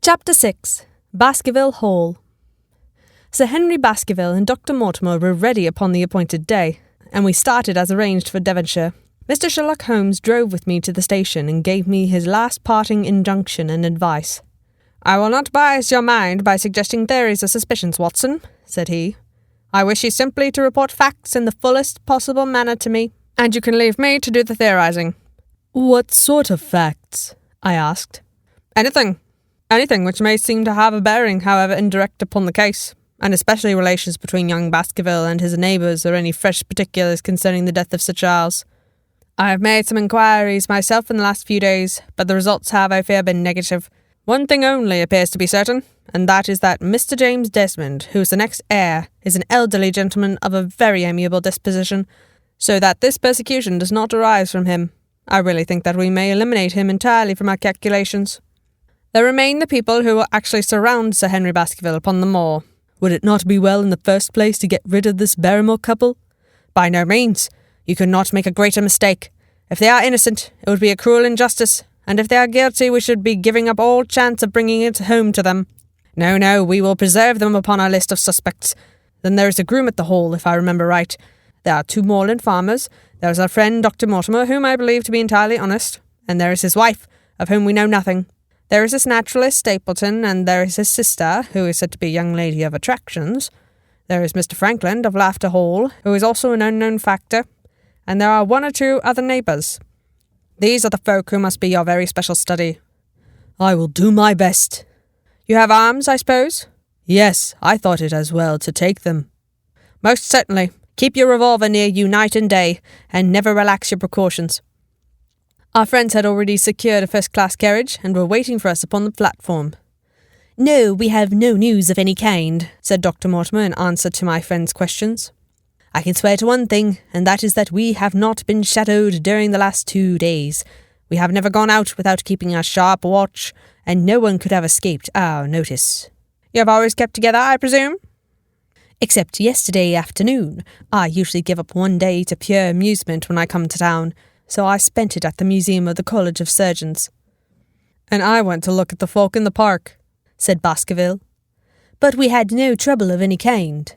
Chapter 6. Baskerville Hall. Sir Henry Baskerville and Dr. Mortimer were ready upon the appointed day, and we started as arranged for Devonshire. Mr. Sherlock Holmes drove with me to the station and gave me his last parting injunction and advice. "I will not bias your mind by suggesting theories or suspicions, Watson," said he. "I wish you simply to report facts in the fullest possible manner to me, and you can leave me to do the theorizing." "What sort of facts?" I asked. Anything which may seem to have a bearing, however indirect, upon the case, and especially relations between young Baskerville and his neighbours, or any fresh particulars concerning the death of Sir Charles. I have made some inquiries myself in the last few days, but the results have, I fear, been negative. One thing only appears to be certain, and that is that Mr. James Desmond, who is the next heir, is an elderly gentleman of a very amiable disposition, so that this persecution does not arise from him. I really think that we may eliminate him entirely from our calculations. There remain the people who will actually surround Sir Henry Baskerville upon the moor. Would it not be well in the first place to get rid of this Barrymore couple? By no means. You could not make a greater mistake. If they are innocent, it would be a cruel injustice, and if they are guilty, we should be giving up all chance of bringing it home to them. No, we will preserve them upon our list of suspects. Then there is a groom at the Hall, if I remember right. There are 2 moorland farmers. There is our friend Dr. Mortimer, whom I believe to be entirely honest, and there is his wife, of whom we know nothing. There is this naturalist Stapleton, and there is his sister, who is said to be a young lady of attractions. There is Mr. Frankland of Laughter Hall, who is also an unknown factor, and there are 1 or 2 other neighbours. These are the folk who must be your very special study." "I will do my best." "You have arms, I suppose?" "Yes, I thought it as well to take them." "Most certainly. Keep your revolver near you night and day, and never relax your precautions." Our friends had already secured a first-class carriage, and were waiting for us upon the platform. "No, we have no news of any kind," said Dr. Mortimer in answer to my friend's questions. "I can swear to one thing, and that is that we have not been shadowed during the last 2 days. We have never gone out without keeping a sharp watch, and no one could have escaped our notice." "You have always kept together, I presume?" "Except yesterday afternoon. I usually give up one day to pure amusement when I come to town, so I spent it at the Museum of the College of Surgeons." "And I went to look at the folk in the park," said Baskerville. "But we had no trouble of any kind."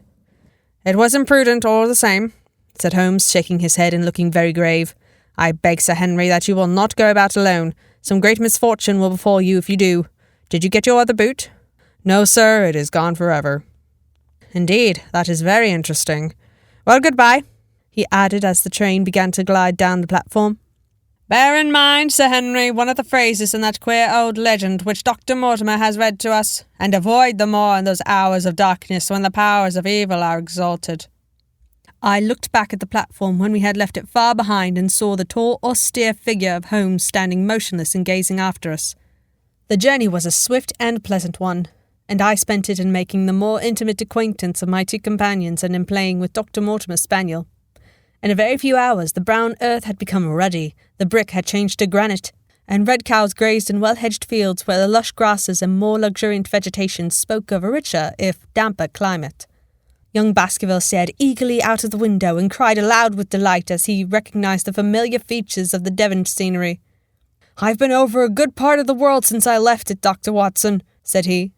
"It was imprudent all the same," said Holmes, shaking his head and looking very grave. "I beg, Sir Henry, that you will not go about alone. Some great misfortune will befall you if you do. Did you get your other boot?" "No, sir, it is gone forever." "Indeed, that is very interesting. Well, goodbye," he added as the train began to glide down the platform. "Bear in mind, Sir Henry, one of the phrases in that queer old legend which Dr. Mortimer has read to us, and avoid the moor in those hours of darkness when the powers of evil are exalted." I looked back at the platform when we had left it far behind and saw the tall, austere figure of Holmes standing motionless and gazing after us. The journey was a swift and pleasant one, and I spent it in making the more intimate acquaintance of my 2 companions and in playing with Dr. Mortimer's spaniel. In a very few hours the brown earth had become ruddy, the brick had changed to granite, and red cows grazed in well-hedged fields where the lush grasses and more luxuriant vegetation spoke of a richer, if damper, climate. Young Baskerville stared eagerly out of the window and cried aloud with delight as he recognised the familiar features of the Devon scenery. "I've been over a good part of the world since I left it, Dr. Watson," said he,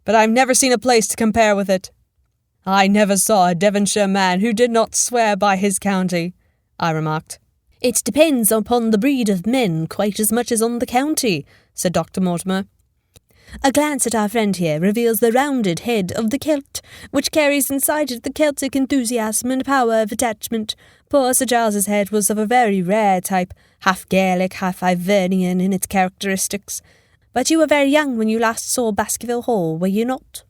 "but I've never seen a place to compare with it." "I never saw a Devonshire man who did not swear by his county," I remarked. "It depends upon the breed of men quite as much as on the county," said Dr. Mortimer. "A glance at our friend here reveals the rounded head of the Celt, which carries inside it the Celtic enthusiasm and power of attachment. Poor Sir Charles's head was of a very rare type, half Gaelic, half Ivernian in its characteristics. But you were very young when you last saw Baskerville Hall, were you not?"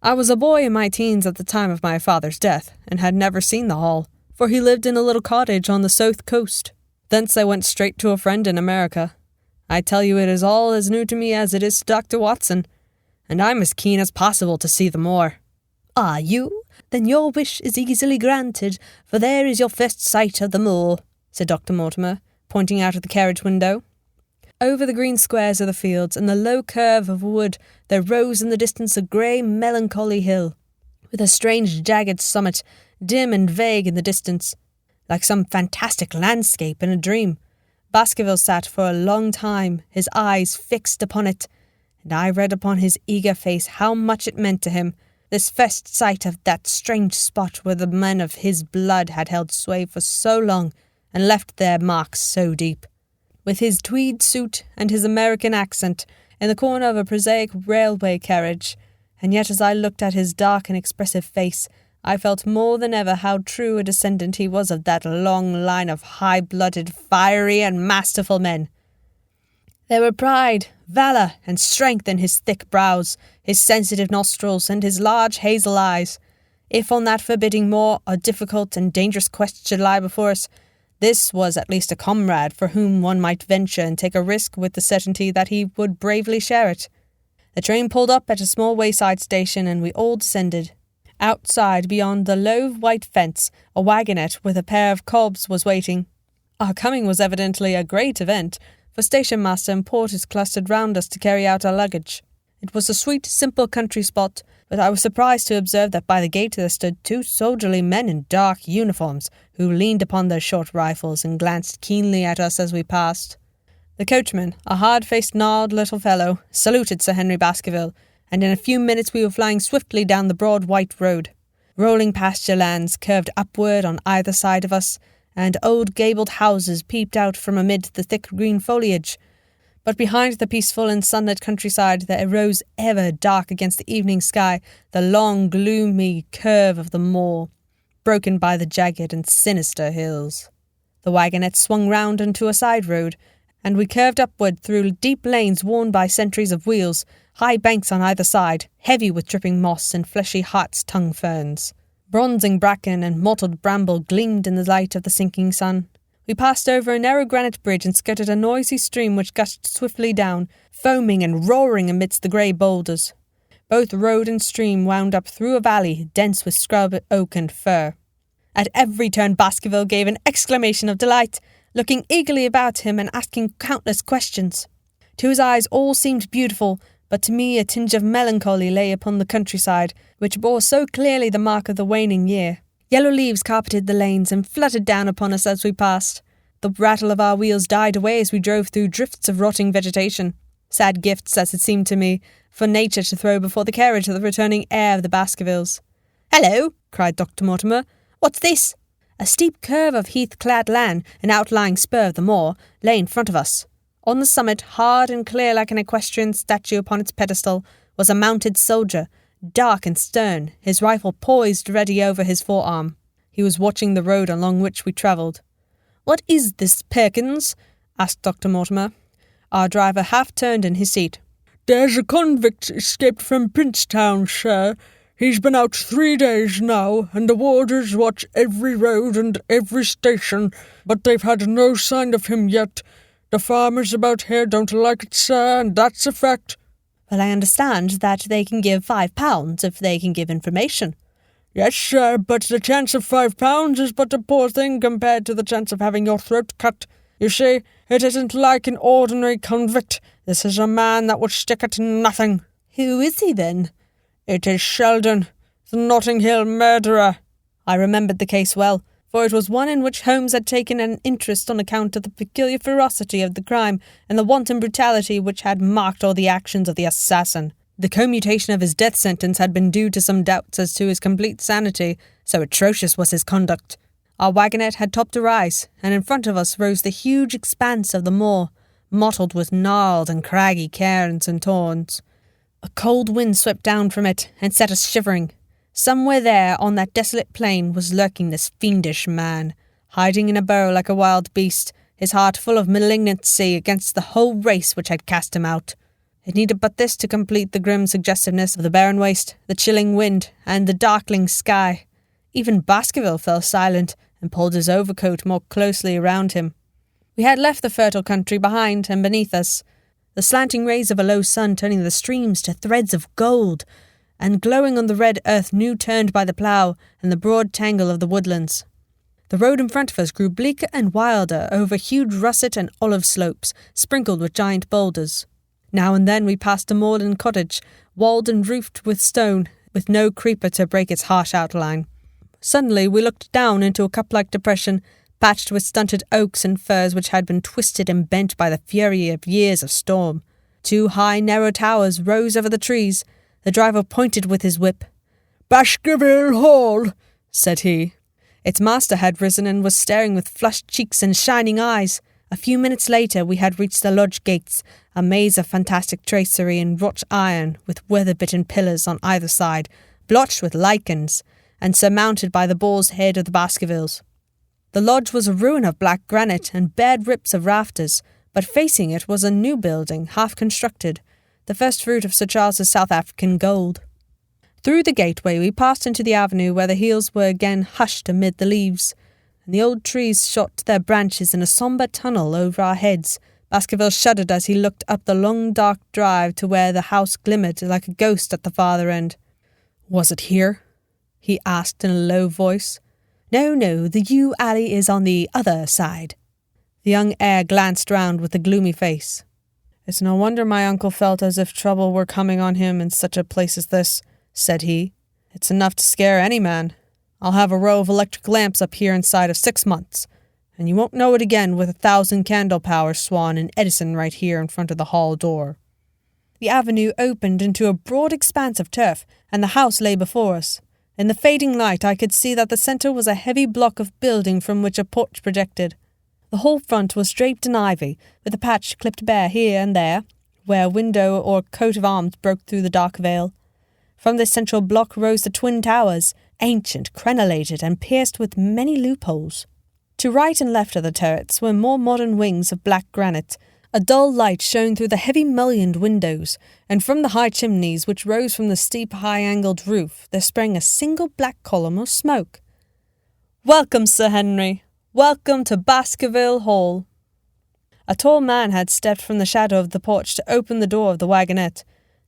"I was a boy in my teens at the time of my father's death, and had never seen the Hall, for he lived in a little cottage on the south coast. Thence I went straight to a friend in America. I tell you it is all as new to me as it is to Dr. Watson, and I'm as keen as possible to see the moor." "Are you? Then your wish is easily granted, for there is your first sight of the moor," said Dr. Mortimer, pointing out of the carriage window. Over the green squares of the fields and the low curve of wood there rose in the distance a grey, melancholy hill, with a strange jagged summit, dim and vague in the distance, like some fantastic landscape in a dream. Baskerville sat for a long time, his eyes fixed upon it, and I read upon his eager face how much it meant to him, this first sight of that strange spot where the men of his blood had held sway for so long and left their marks so deep. With his tweed suit and his American accent, in the corner of a prosaic railway carriage, and yet as I looked at his dark and expressive face, I felt more than ever how true a descendant he was of that long line of high-blooded, fiery and masterful men. There were pride, valour, and strength in his thick brows, his sensitive nostrils, and his large hazel eyes. If on that forbidding moor a difficult and dangerous quest should lie before us, this was at least a comrade for whom one might venture and take a risk with the certainty that he would bravely share it. The train pulled up at a small wayside station, and we all descended. Outside, beyond the low white fence, a wagonette with a pair of cobs was waiting. Our coming was evidently a great event, for station-master and porters clustered round us to carry out our luggage. It was a sweet, simple country spot, but I was surprised to observe that by the gate there stood 2 soldierly men in dark uniforms, who leaned upon their short rifles and glanced keenly at us as we passed. The coachman, a hard-faced, gnarled little fellow, saluted Sir Henry Baskerville, and in a few minutes we were flying swiftly down the broad white road. Rolling pasture lands curved upward on either side of us, and old gabled houses peeped out from amid the thick green foliage. But behind the peaceful and sunlit countryside there rose ever dark against the evening sky the long gloomy curve of the moor, broken by the jagged and sinister hills. The wagonette swung round into a side road, and we curved upward through deep lanes worn by centuries of wheels, high banks on either side, heavy with dripping moss and fleshy hart's-tongue ferns. Bronzing bracken and mottled bramble gleamed in the light of the sinking sun. We passed over a narrow granite bridge and skirted a noisy stream which gushed swiftly down, foaming and roaring amidst the grey boulders. Both road and stream wound up through a valley dense with scrub, oak and fir. At every turn Baskerville gave an exclamation of delight, looking eagerly about him and asking countless questions. To his eyes all seemed beautiful, but to me a tinge of melancholy lay upon the countryside, which bore so clearly the mark of the waning year. Yellow leaves carpeted the lanes and fluttered down upon us as we passed. The rattle of our wheels died away as we drove through drifts of rotting vegetation. Sad gifts, as it seemed to me, for nature to throw before the carriage of the returning heir of the Baskervilles. "Hello!" cried Dr. Mortimer. "What's this?" A steep curve of heath-clad land, an outlying spur of the moor, lay in front of us. On the summit, hard and clear like an equestrian statue upon its pedestal, was a mounted soldier, dark and stern, his rifle poised ready over his forearm. He was watching the road along which we travelled. "What is this, Perkins?" asked Dr. Mortimer. Our driver half turned in his seat. "There's a convict escaped from Princetown, sir. He's been out 3 days now, and the warders watch every road and every station, but they've had no sign of him yet. The farmers about here don't like it, sir, and that's a fact." "Well, I understand that they can give £5 if they can give information." "Yes, sir, but the chance of £5 is but a poor thing compared to the chance of having your throat cut. You see, it isn't like an ordinary convict. This is a man that would stick at nothing." "Who is he, then?" "It is Sheldon, the Notting Hill murderer." I remembered the case well, for it was one in which Holmes had taken an interest on account of the peculiar ferocity of the crime and the wanton brutality which had marked all the actions of the assassin. The commutation of his death sentence had been due to some doubts as to his complete sanity, so atrocious was his conduct. Our wagonette had topped a rise, and in front of us rose the huge expanse of the moor, mottled with gnarled and craggy cairns and torrents. A cold wind swept down from it and set us shivering. Somewhere there, on that desolate plain, was lurking this fiendish man, hiding in a burrow like a wild beast, his heart full of malignancy against the whole race which had cast him out. It needed but this to complete the grim suggestiveness of the barren waste, the chilling wind, and the darkling sky. Even Baskerville fell silent and pulled his overcoat more closely around him. We had left the fertile country behind and beneath us, the slanting rays of a low sun turning the streams to threads of gold, and glowing on the red earth new turned by the plough and the broad tangle of the woodlands. The road in front of us grew bleaker and wilder over huge russet and olive slopes, sprinkled with giant boulders. Now and then we passed a moorland cottage, walled and roofed with stone, with no creeper to break its harsh outline. Suddenly we looked down into a cup-like depression, patched with stunted oaks and firs which had been twisted and bent by the fury of years of storm. 2 high, narrow towers rose over the trees. The driver pointed with his whip. "Baskerville Hall," said he. Its master had risen and was staring with flushed cheeks and shining eyes. A few minutes later we had reached the lodge gates, a maze of fantastic tracery in wrought iron, with weather-bitten pillars on either side, blotched with lichens, and surmounted by the boar's head of the Baskervilles. The lodge was a ruin of black granite and bared rips of rafters, but facing it was a new building, half-constructed, the first fruit of Sir Charles's South African gold. Through the gateway we passed into the avenue where the hills were again hushed amid the leaves, and the old trees shot their branches in a sombre tunnel over our heads. Baskerville shuddered as he looked up the long dark drive to where the house glimmered like a ghost at the farther end. "Was it here?" he asked in a low voice. "No, the yew alley is on the other side." The young heir glanced round with a gloomy face. "It's no wonder my uncle felt as if trouble were coming on him in such a place as this," said he. "It's enough to scare any man. I'll have a row of electric lamps up here inside of 6 months, and you won't know it again with 1,000 candle power Swan and Edison right here in front of the hall door." The avenue opened into a broad expanse of turf, and the house lay before us. In the fading light I could see that the centre was a heavy block of building from which a porch projected. The whole front was draped in ivy, with a patch clipped bare here and there, where a window or coat of arms broke through the dark veil. From this central block rose the twin towers, ancient, crenellated, and pierced with many loopholes. To right and left of the turrets were more modern wings of black granite. A dull light shone through the heavy mullioned windows, and from the high chimneys which rose from the steep high-angled roof there sprang a single black column of smoke. "Welcome, Sir Henry. Welcome to Baskerville Hall." A tall man had stepped from the shadow of the porch to open the door of the wagonette.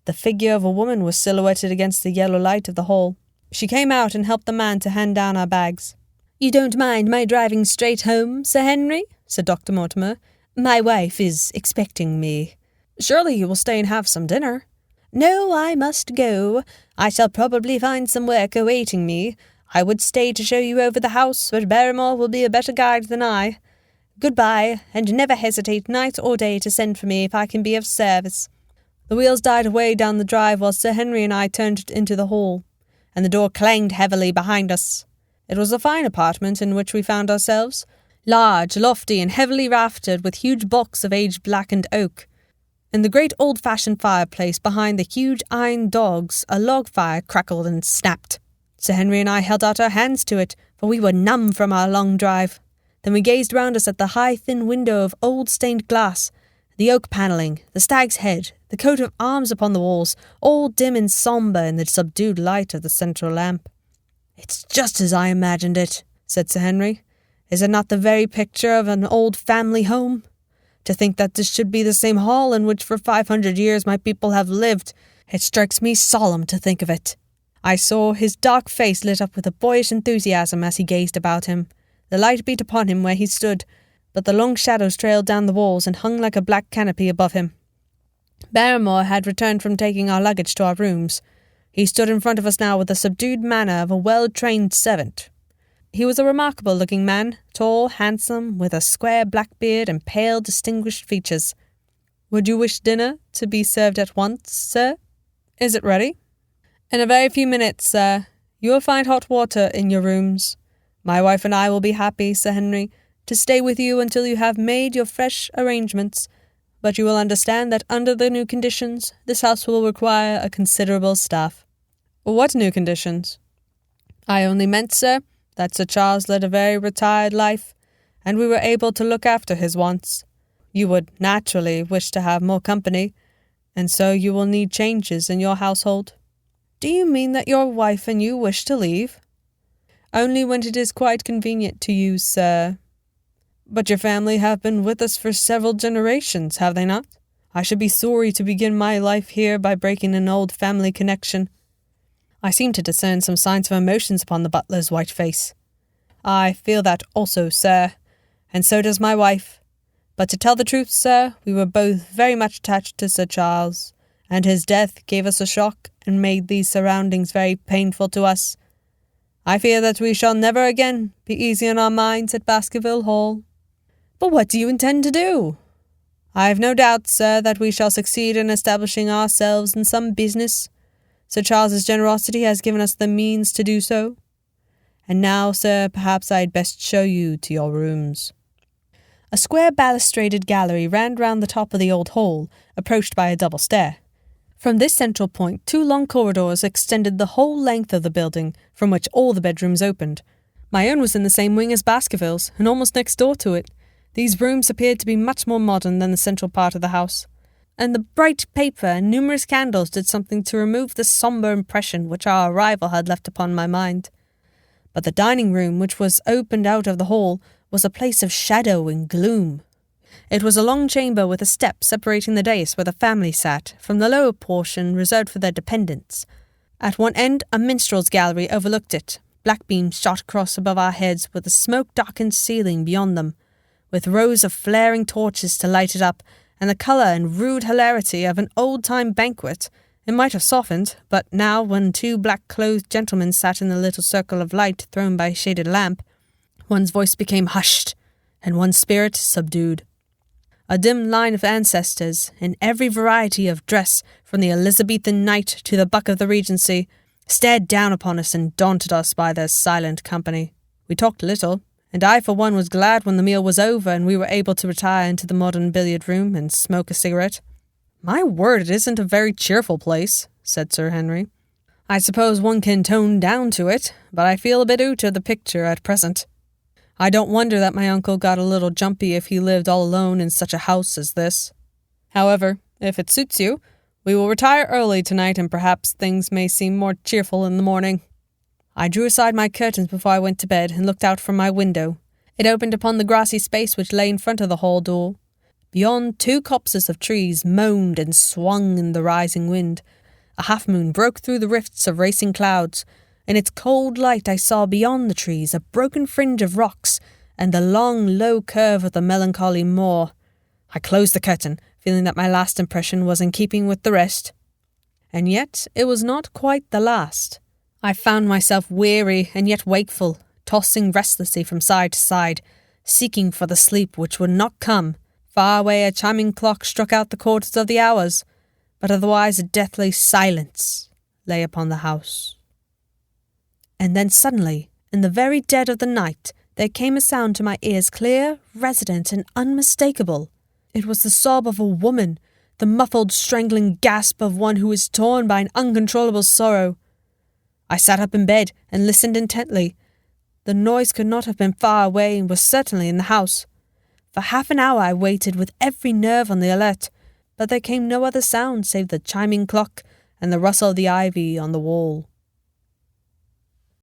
The figure of a woman was silhouetted against the yellow light of the hall. She came out and helped the man to hand down our bags. "You don't mind my driving straight home, Sir Henry?" said Dr. Mortimer. "My wife is expecting me." "Surely you will stay and have some dinner." "No, I must go. I shall probably find some work awaiting me. I would stay to show you over the house, but Barrymore will be a better guide than I. Goodbye, and never hesitate night or day to send for me if I can be of service." The wheels died away down the drive while Sir Henry and I turned into the hall, and the door clanged heavily behind us. It was a fine apartment in which we found ourselves, large, lofty, and heavily raftered with huge bulks of age-blackened oak. In the great old-fashioned fireplace behind the huge iron dogs a log fire crackled and snapped. Sir Henry and I held out our hands to it, for we were numb from our long drive. Then we gazed round us at the high, thin window of old stained glass, the oak panelling, the stag's head, the coat of arms upon the walls, all dim and sombre in the subdued light of the central lamp. "It's just as I imagined it," said Sir Henry. "Is it not the very picture of an old family home? To think that this should be the same hall in which for 500 years my people have lived, it strikes me solemn to think of it." I saw his dark face lit up with a boyish enthusiasm as he gazed about him. The light beat upon him where he stood, but the long shadows trailed down the walls and hung like a black canopy above him. Barrymore had returned from taking our luggage to our rooms. He stood in front of us now with the subdued manner of a well-trained servant. He was a remarkable-looking man, tall, handsome, with a square black beard and pale, distinguished features. "Would you wish dinner to be served at once, sir? Is it ready?" "In a very few minutes, sir. You will find hot water in your rooms. My wife and I will be happy, Sir Henry, to stay with you until you have made your fresh arrangements, but you will understand that under the new conditions, this house will require a considerable staff." "What new conditions?" "I only meant, sir, that Sir Charles led a very retired life, and we were able to look after his wants. You would naturally wish to have more company, and so you will need changes in your household." "Do you mean that your wife and you wish to leave?" "Only when it is quite convenient to you, sir." "But your family have been with us for several generations, have they not? I should be sorry to begin my life here by breaking an old family connection." I seemed to discern some signs of emotions upon the butler's white face. "I feel that also, sir, and so does my wife. But to tell the truth, sir, we were both very much attached to Sir Charles, and his death gave us a shock and made these surroundings very painful to us. I fear that we shall never again be easy in our minds at Baskerville Hall." "But what do you intend to do?" I have no doubt, sir, that we shall succeed in establishing ourselves in some business. Sir Charles's generosity has given us the means to do so. And now, sir, perhaps I had best show you to your rooms." A square balustraded gallery ran round the top of the old hall, approached by a double stair. From this central point, 2 long corridors extended the whole length of the building, from which all the bedrooms opened. My own was in the same wing as Baskervilles, and almost next door to it. These rooms appeared to be much more modern than the central part of the house, and the bright paper and numerous candles did something to remove the sombre impression which our arrival had left upon my mind. But the dining room, which was opened out of the hall, was a place of shadow and gloom. It was a long chamber with a step separating the dais where the family sat from the lower portion reserved for their dependents. At one end a minstrel's gallery overlooked it. Black beams shot across above our heads with a smoke-darkened ceiling beyond them, with rows of flaring torches to light it up, and the colour and rude hilarity of an old-time banquet. It might have softened, but now, when 2 black-clothed gentlemen sat in the little circle of light thrown by a shaded lamp, one's voice became hushed, and one's spirit subdued. A dim line of ancestors, in every variety of dress, from the Elizabethan knight to the buck of the Regency, stared down upon us and daunted us by their silent company. We talked little, and I for one was glad when the meal was over and we were able to retire into the modern billiard-room and smoke a cigarette. "My word, it isn't a very cheerful place," said Sir Henry. "I suppose one can tone down to it, but I feel a bit out of the picture at present. I don't wonder that my uncle got a little jumpy if he lived all alone in such a house as this. However, if it suits you, we will retire early tonight and perhaps things may seem more cheerful in the morning." I drew aside my curtains before I went to bed and looked out from my window. It opened upon the grassy space which lay in front of the hall door. Beyond, 2 copses of trees moaned and swung in the rising wind. A half-moon broke through the rifts of racing clouds. In its cold light I saw beyond the trees a broken fringe of rocks and the long, low curve of the melancholy moor. I closed the curtain, feeling that my last impression was in keeping with the rest. And yet it was not quite the last. I found myself weary and yet wakeful, tossing restlessly from side to side, seeking for the sleep which would not come. Far away a chiming clock struck out the quarters of the hours, but otherwise a deathly silence lay upon the house. And then suddenly, in the very dead of the night, there came a sound to my ears clear, resident, and unmistakable. It was the sob of a woman, the muffled, strangling gasp of one who is torn by an uncontrollable sorrow. I sat up in bed and listened intently. The noise could not have been far away and was certainly in the house. For half an hour I waited with every nerve on the alert, but there came no other sound save the chiming clock and the rustle of the ivy on the wall.